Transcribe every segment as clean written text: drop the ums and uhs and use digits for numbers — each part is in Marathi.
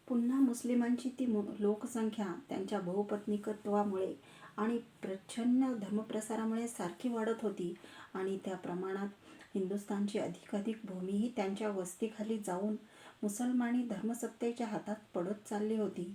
पुन्हा मुस्लिमांची ती लोकसंख्या त्यांच्या बहुपत्निकत्वामुळे आणि प्रच्छन्न धर्मप्रसारामुळे सारखी वाढत होती आणि त्या प्रमाणात हिंदुस्थानची अधिकाधिक भूमीही त्यांच्या वस्तीखाली जाऊन मुसलमानी धर्मसत्तेच्या हातात पडत चालली होती.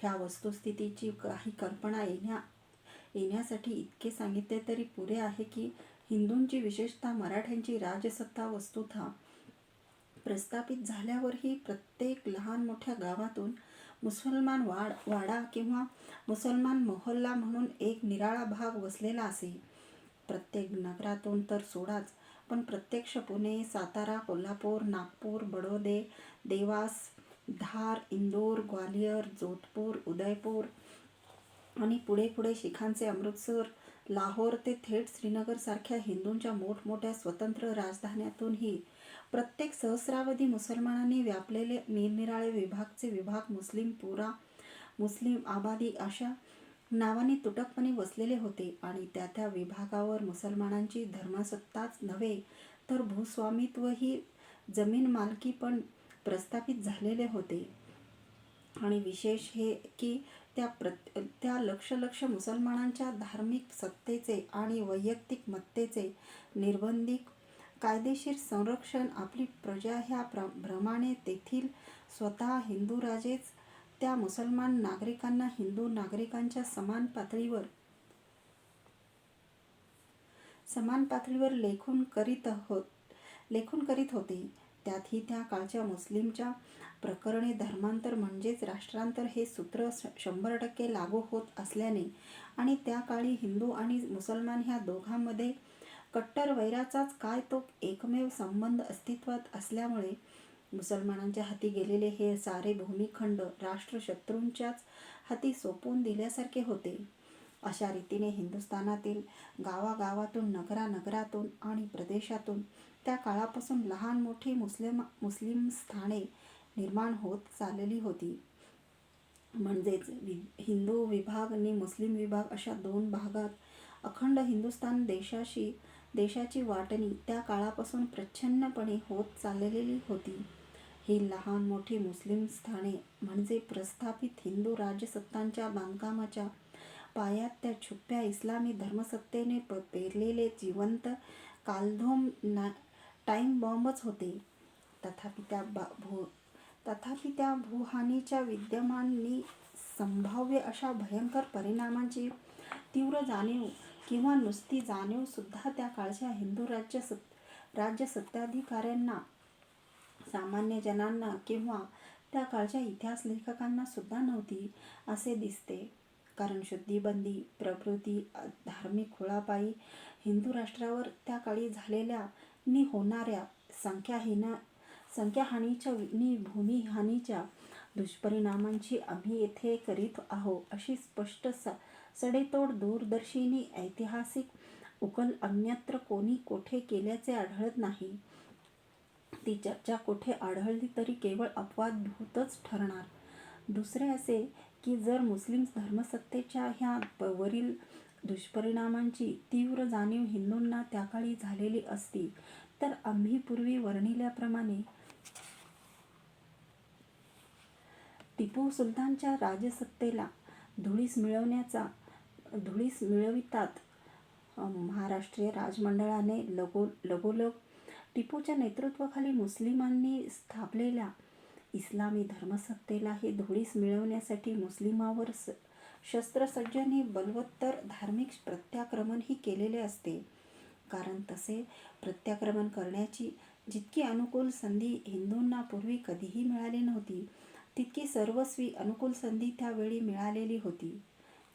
ह्या वस्तुस्थितीची काही कल्पना येण्यासाठी इतके सांगितले तरी पुरे आहे की हिंदूंची, विशेषतः मराठ्यांची राजसत्ता वस्तुतः प्रस्थापित झाल्यावरही प्रत्येक लहान मोठ्या गावातून मुसलमान वाडा किंवा मुसलमान मोहल्ला म्हणून एक निराळा भाग वसलेला असे. प्रत्येक नगरातून तर सोडाच, पण प्रत्यक्ष पुणे, सातारा, कोल्हापूर, नागपूर, बडोदे, देवास, धार, इंदोर, ग्वालियर, जोधपूर, उदयपूर आणि पुढे पुढे शिखांचे अमृतसर, लाहोर ते थेट श्रीनगर सारख्या हिंदूंच्या मोठमोठ्या स्वतंत्र राजधान्यातूनही प्रत्येक सहस्रावधी मुसलमानांनी व्यापलेले निरनिराळे विभागचे विभाग मुस्लिम आबादी अशा नावाने तुटकपणे वसलेले होते आणि त्या त्या विभागावर मुसलमानांची धर्मसत्ताच नव्हे तर भूस्वामित्वही, जमीन मालकी पण प्रस्थापित झालेले होते. आणि विशेष हे की त्या लक्ष मुसलमानांच्या धार्मिक सत्तेचे आणि वैयक्तिक मत्तेचे निर्बंधिक कायदेशीर संरक्षण आपली प्रजा ह्या भ्रमाने तेथील स्वतः हिंदू राजेच त्या मुसलमान नागरिकांना हिंदू नागरिकांच्या समान पातळीवर लेखून करीत होते. त्यातही त्या काळच्या मुस्लिमच्या प्रकरणी धर्मांतर म्हणजेच राष्ट्रांतर हे सूत्र 100% लागू होत असल्याने आणि त्या काळी हिंदू आणि मुसलमान ह्या दोघांमध्ये कट्टर वैराचाच काय तो एकमेव संबंध अस्तित्वात असल्यामुळे मुसलमानांच्या हाती गेलेले हे सारे भूमिखंड राष्ट्रशत्रूंच्याच हाती सोपवून दिल्यासारखे होते. अशा रीतीने हिंदुस्थानातील गावागावातून, नगरातून आणि प्रदेशातून त्या काळापासून लहान मोठी मुस्लिम स्थाने निर्माण होत चालली होती. म्हणजेच हिंदू विभाग आणि मुस्लिम विभाग अशा दोन भागात अखंड हिंदुस्थान देशाची वाटणी त्या काळापासून प्रच्छन्नपणे होत चाललेली होती. ही लहान मोठी मुस्लिम स्थाने म्हणजे प्रस्थापित हिंदू राजसत्तांच्या बांधकामाच्या पायात त्या छुप्या इस्लामी धर्मसत्तेने पेरलेले जिवंत कालधोम टाईम बॉम्बच होते. तथापि त्या भूहानीच्या विद्यमान नि संभाव्य अशा भयंकर परिणामांची तीव्र जाणीव किंवा नुसती जाणीव सुद्धा त्या काळच्या हिंदू राज्य सत्ताधिकाऱ्यांना, सामान्य जनांना किंवा त्या काळच्या इतिहास लेखकांना सुद्धा नव्हती असे दिसते. कारण शुद्धीबंदी प्रभृती धार्मिक खुळापायी हिंदू राष्ट्रावर त्या काळी झालेल्या नि होणाऱ्या संख्याहानीच्या नि भूमिहानीच्या दुष्परिणामांची आम्ही येथे करीत आहो अशी स्पष्ट सडेतोड दूरदर्शी ऐतिहासिक उकल अन्यत्र कोणी कोठे केल्याचे आढळत नाही. ती चर्चा कोठे आढळली तरी केवळ अपवादभूतच ठरणार. दुसरे असे की जर मुस्लिम धर्मसत्तेच्या ह्या वरील दुष्परिणामांची तीव्र जाणीव हिंदूंना त्याकाळी झालेली असती तर आम्ही पूर्वी वर्णिल्याप्रमाणे टिपू सुलतानच्या राजसत्तेला धुळीस मिळवितात महाराष्ट्रीय राजमंडळाने लगोलग टिपूच्या नेतृत्वाखाली मुस्लिमांनी स्थापलेल्या इस्लामी धर्मसत्तेलाही धुळीस मिळवण्यासाठी मुस्लिमांवर शस्त्रसज्ज आणि बलवत्तर धार्मिक प्रत्याक्रमणही केलेले असते. कारण तसे प्रत्याक्रमण करण्याची जितकी अनुकूल संधी हिंदूंना पूर्वी कधीही मिळाली नव्हती तितकी सर्वस्वी अनुकूल संधी त्यावेळी मिळालेली होती.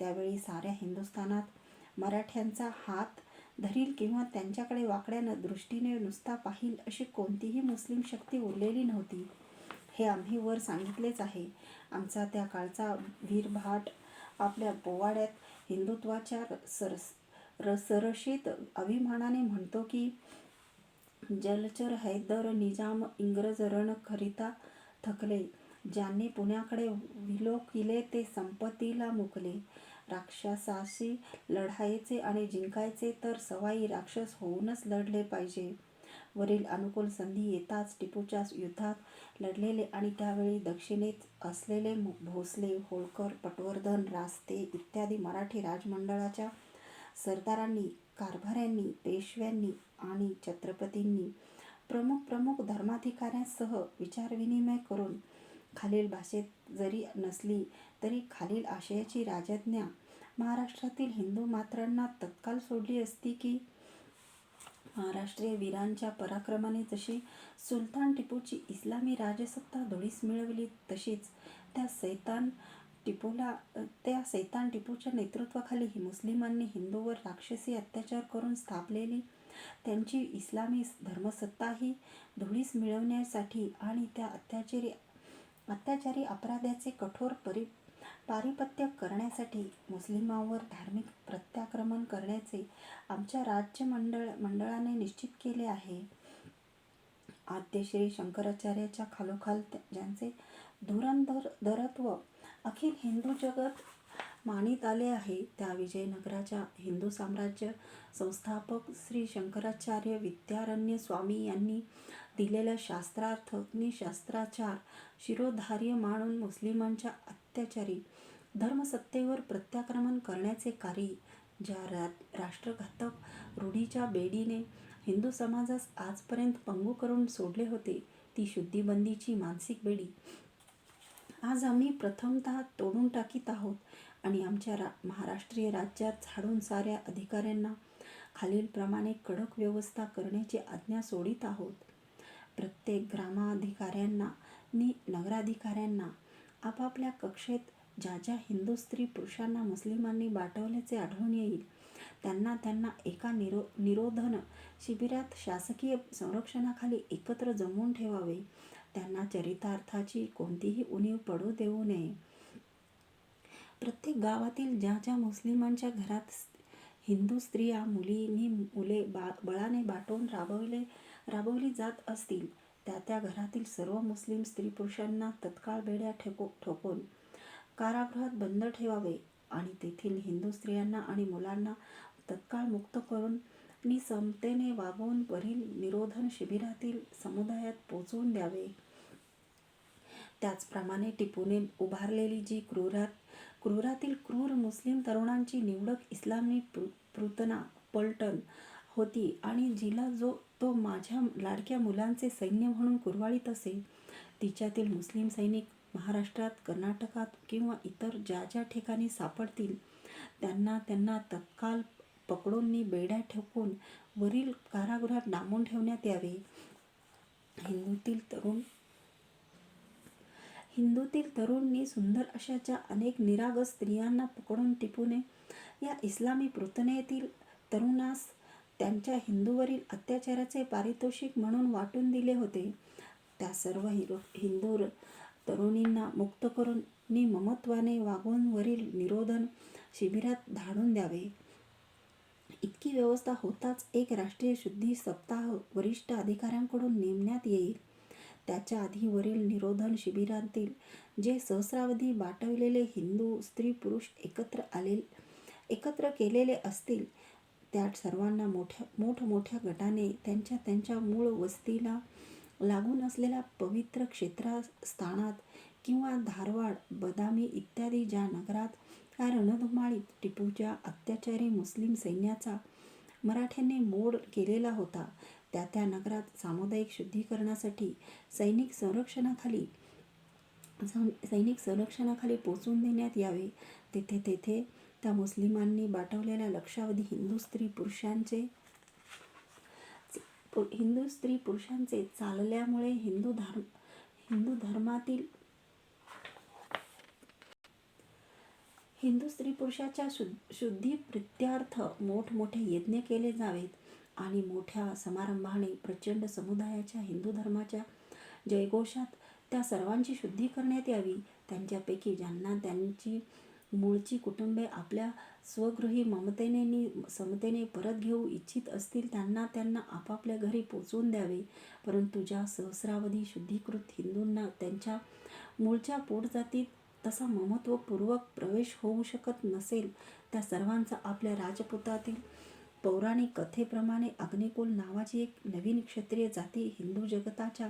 त्यावेळी साऱ्या हिंदुस्थानात मराठ्यांचा हात धरील किंवा त्यांच्याकडे वाकड्या दृष्टीने नुसता पाहील अशी कोणतीही मुस्लिम शक्ती उरलेली नव्हती. हे आम्ही वर सांगितलेच आहे. आमचा त्या काळचा वीरभाट आपल्या पोवाड्यात हिंदुत्वाच्या सरशीत अभिमानाने म्हणतो की जलचर हैदर निजाम इंग्रज रण करिता थकले, ज्यांनी पुण्याकडे विलोकिले ते संपत्तीला मुकले. राक्षसाशी लढायचे आणि जिंकायचे तर सवाई राक्षस होऊनच लढले पाहिजे. वरील अनुकूल संधी येताच टिपूच्या युद्धात लढलेले आणि त्यावेळी दक्षिणेत असलेले भोसले, होळकर, पटवर्धन, रास्ते इत्यादी मराठी राजमंडळाच्या सरदारांनी, कारभाऱ्यांनी, पेशव्यांनी आणि छत्रपतींनी प्रमुख धर्माधिकाऱ्यांसह विचारविनिमय करून खालील भाषेत जरी नसली तरी खालील आशयाची राजज्ञा महाराष्ट्रातील हिंदू मात्रांना तत्काल सोडली असती की महाराष्ट्रीय वीरांच्या पराक्रमाने जशी सुलतान टिपूची इस्लामी राजसत्ता धुळीस मिळवली, तशीच त्या सैतान टिपूच्या नेतृत्वाखाली मुस्लिमांनी हिंदूवर राक्षसी अत्याचार करून स्थापलेली त्यांची इस्लामी धर्मसत्ताही धुळीस मिळवण्यासाठी आणि त्या अत्याचारी अपराध्याचे कठोर पारिपत्य करण्यासाठी मुस्लिमांवर धार्मिक प्रत्याक्रमण करण्याचे आमच्या राज्य मंडळाने निश्चित केले आहे. आद्य श्री शंकराचार्याच्या खालोखाल ज्यांचे धुरंधरत्व अखिल हिंदू जगत मानित आले आहे, त्या विजयनगराच्या हिंदू साम्राज्य संस्थापक श्री शंकराचार्य विद्यारण्य स्वामी यांनी दिलेल्या शास्त्रार्थ नि शास्त्राचार शिरोधार्य मानून मुस्लिमांच्या अत्याचारी धर्मसत्तेवर प्रत्याक्रमण करण्याचे कार्य ज्या राष्ट्रघातक रूढीच्या बेडीने हिंदू समाजास आजपर्यंत पंगू करून सोडले होते, ती शुद्धीबंदीची मानसिक बेडी आज आम्ही प्रथमतः तोडून टाकीत आहोत आणि आमच्या महाराष्ट्रीय राज्यात झाडून साऱ्या अधिकाऱ्यांना खालीलप्रमाणे कडक व्यवस्था करण्याची आज्ञा सोडित आहोत. प्रत्येक ग्रामाधिकाऱ्यांना नि नगराधिकाऱ्यांना आपापल्या कक्षेत ज्या हिंदू स्त्री पुरुषांना मुस्लिमांनी बाटवल्याचे आढळून येईल, त्यांना एका निरोधन शिबिरात शासकीय संरक्षणाखाली एकत्र जमवून ठेवावे. त्यांना चरितार्थाची कोणतीही उणीव पडू देऊ नये. प्रत्येक गावातील ज्या मुस्लिमांच्या घरात हिंदू स्त्रिया, मुले बळाने बाटवून राबवली जात असतील, त्या घरातील सर्व मुस्लिम स्त्री पुरुषांना तत्काळ बेड्या ठोकून कारागृहात बंद ठेवावे आणि तेथील हिंदू स्त्रियांना आणि मुलांना तत्काळ मुक्त करून समतेने वागवून वरील निरोधन शिबिरातील समुदायात पोचवून द्यावे. त्याचप्रमाणे टिपूने उभारलेली जी क्रूरातील क्रूर मुस्लिम तरुणांची निवडक इस्लामी पूतना पलटण होती आणि जिला तो माझ्या लाडक्या मुलांचे सैन्य म्हणून कुरवाळीत असे, तिच्यातील मुस्लिम सैनिक महाराष्ट्रात, कर्नाटकात किंवा इतर ज्या ठिकाणी सापडतील, त्यांना तत्काळ पकडून बेड्या ठोकून वरील कारागृहात डांबून ठेवण्यात यावे. हिंदूतील तरुण सुंदर अशा ज्या अनेक निरागस स्त्रियांना पकडून टिपूने या इस्लामी पूतनेतील तरुणास त्यांच्या हिंदूवरील अत्याचाराचे पारितोषिक म्हणून वाटून दिले होते, त्या सर्व हिंदू तरुणींना मुक्त करून ममत्वाने वागवून वरील निरोधन शिबिरात धाडून द्यावे. इतकी व्यवस्था होताच एक राष्ट्रीय शुद्धी सप्ताह वरिष्ठ अधिकाऱ्यांकडून नेमण्यात येईल. त्याच्या आधी वरील निरोधन शिबिरातील जे सहस्रावधी बाटवलेले हिंदू स्त्री पुरुष एकत्र केलेले असतील, त्या सर्वांना मोठमोठ्या गटाने त्यांच्या मूळ वस्तीला लागून असलेल्या पवित्र क्षेत्रस्थानात किंवा धारवाड, बदामी इत्यादी ज्या नगरात या रणधुमाळीत टिपूच्या अत्याचारी मुस्लिम सैन्याचा मराठ्यांनी मोड केलेला होता, त्या नगरात सामुदायिक शुद्धीकरणासाठी सैनिक संरक्षणाखाली पोचवून देण्यात यावे. तेथे त्या मुस्लिमांनी बाटवलेल्या लक्षावधी हिंदू स्त्री पुरुषांचे चालल्यामुळे हिंदू स्त्री पुरुषाच्या शुद्धीप्रित्यर्थ मोठमोठे यज्ञ केले जावेत आणि मोठ्या समारंभाने प्रचंड समुदायाच्या हिंदू धर्माच्या जयघोषात त्या सर्वांची शुद्धी करण्यात यावी. त्यांच्यापैकी ज्यांना त्यांची मूळची कुटुंबे आपल्या स्वगृही समतेने परत घेऊ इच्छित असतील, त्यांना आपापल्या घरी पोचवून द्यावे. परंतु ज्या सहस्रावधी शुद्धीकृत हिंदूंना त्यांच्या मूळच्या पोटजातीत तसा ममत्वपूर्वक प्रवेश होऊ शकत नसेल, त्या सर्वांचा आपल्या राजपुतातील पौराणिक कथेप्रमाणे अग्निकुल नावाची एक नवीन क्षत्रिय जाती हिंदू जगताच्या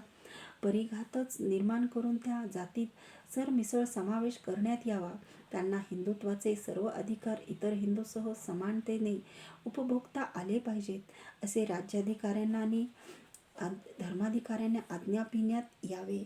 परिघातच निर्माण करून त्या जातीत सरमिसळ समावेश करण्यात यावा. त्यांना हिंदुत्वाचे सर्व अधिकार इतर हिंदूसह समानतेने उपभोगता आले पाहिजेत, असे राज्याधिकाऱ्यांना आणि धर्माधिकाऱ्यांना आज्ञापिण्यात यावे.